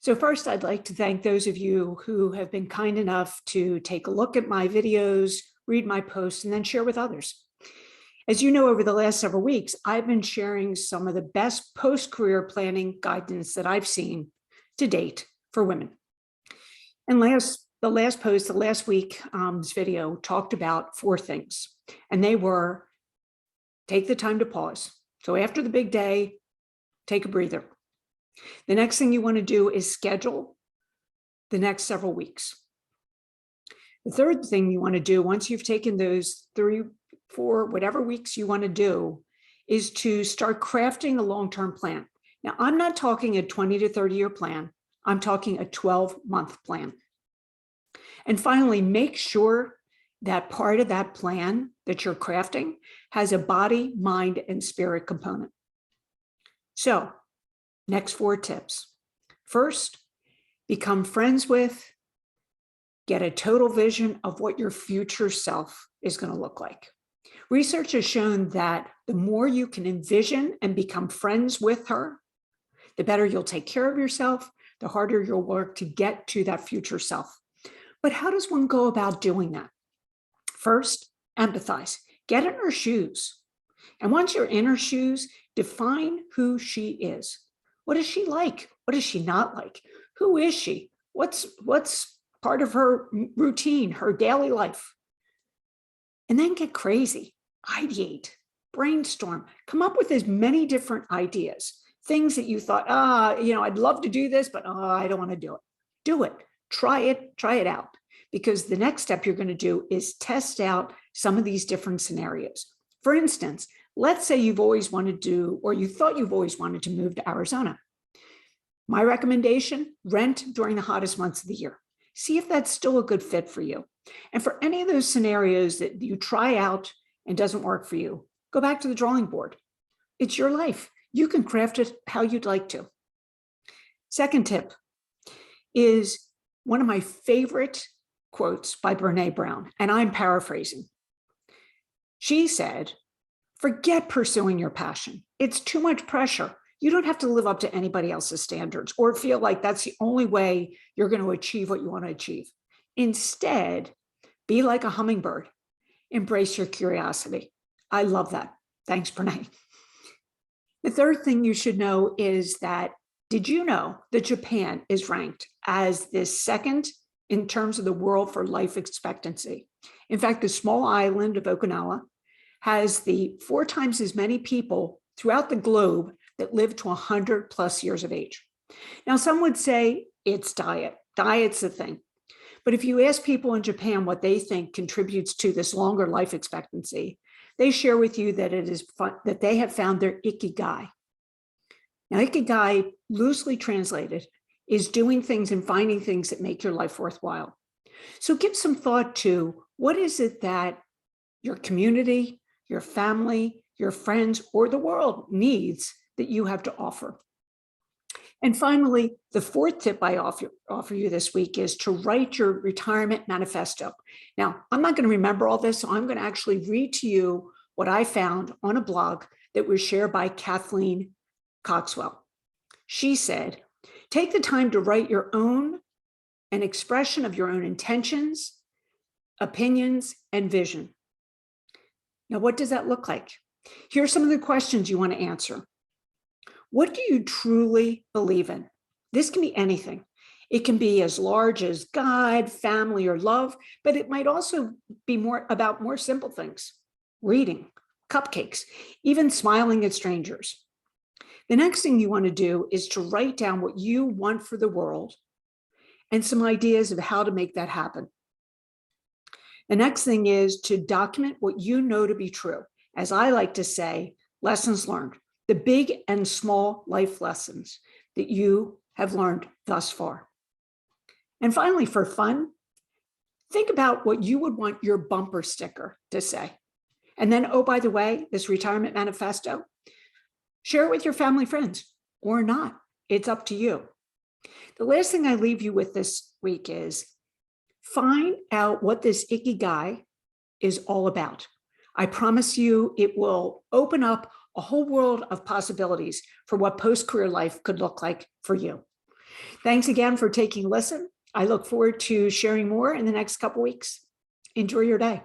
So first, I'd like to thank those of you who have been kind enough to take a look at my videos, read my posts, and then share with others. As you know, over the last several weeks, I've been sharing some of the best post-career planning guidance that I've seen to date for women. And the last week's video talked about 4 things, and they were: take the time to pause. So after the big day, take a breather. The next thing you want to do is schedule the next several weeks. The third thing you want to do once you've taken those 3, 4, whatever weeks you want to do is to start crafting a long-term plan. Now, I'm not talking a 20 to 30-year plan. I'm talking a 12-month plan. And finally, make sure that part of that plan that you're crafting has a body, mind, and spirit component. So, next 4 tips. First, become friends with, get a total vision of what your future self is going to look like. Research has shown that the more you can envision and become friends with her, the better you'll take care of yourself, the harder you'll work to get to that future self. But how does one go about doing that? First, empathize. Get in her shoes. And once you're in her shoes, define who she is. What is she like? What is she not like? Who is she? What's part of her routine, her daily life? And then get crazy, ideate, brainstorm, come up with as many different ideas, things that you thought, I'd love to do this, but I don't want to do it. Do it, try it out. Because the next step you're going to do is test out some of these different scenarios. For instance, let's say you've always wanted to, or you thought you've always wanted to move to Arizona. My recommendation, rent during the hottest months of the year. See if that's still a good fit for you. And for any of those scenarios that you try out and doesn't work for you, go back to the drawing board. It's your life. You can craft it how you'd like to. Second tip is one of my favorite quotes by Brené Brown, and I'm paraphrasing. She said, forget pursuing your passion. It's too much pressure. You don't have to live up to anybody else's standards or feel like that's the only way you're going to achieve what you want to achieve. Instead, be like a hummingbird. Embrace your curiosity. I love that. Thanks, Brené. The third thing you should know is that, did you know that Japan is ranked as the second in terms of the world for life expectancy? In fact, the small island of Okinawa has 4 times as many people throughout the globe that live to 100 plus years of age. Now, some would say it's diet. Diet's the thing. But if you ask people in Japan what they think contributes to this longer life expectancy, they share with you that it is that they have found their ikigai. Now, ikigai, loosely translated, is doing things and finding things that make your life worthwhile. So give some thought to what is it that your community, your family, your friends, or the world needs that you have to offer. And finally, the 4th tip I offer you this week is to write your retirement manifesto. Now, I'm not going to remember all this, so I'm going to actually read to you what I found on a blog that was shared by Kathleen Coxwell. She said, take the time to write an expression of your own intentions, opinions, and vision. Now, what does that look like? Here are some of the questions you want to answer. What do you truly believe in? This can be anything. It can be as large as God, family, or love, but it might also be about more simple things: reading, cupcakes, even smiling at strangers. The next thing you want to do is to write down what you want for the world and some ideas of how to make that happen. The next thing is to document what you know to be true. As I like to say, lessons learned, the big and small life lessons that you have learned thus far. And finally, for fun, think about what you would want your bumper sticker to say. And then, oh, by the way, this retirement manifesto, share it with your family, friends, or not. It's up to you. The last thing I leave you with this week is find out what this ikigai is all about. I promise you it will open up a whole world of possibilities for what post-career life could look like for you. Thanks again for taking a listen. I look forward to sharing more in the next couple weeks. Enjoy your day.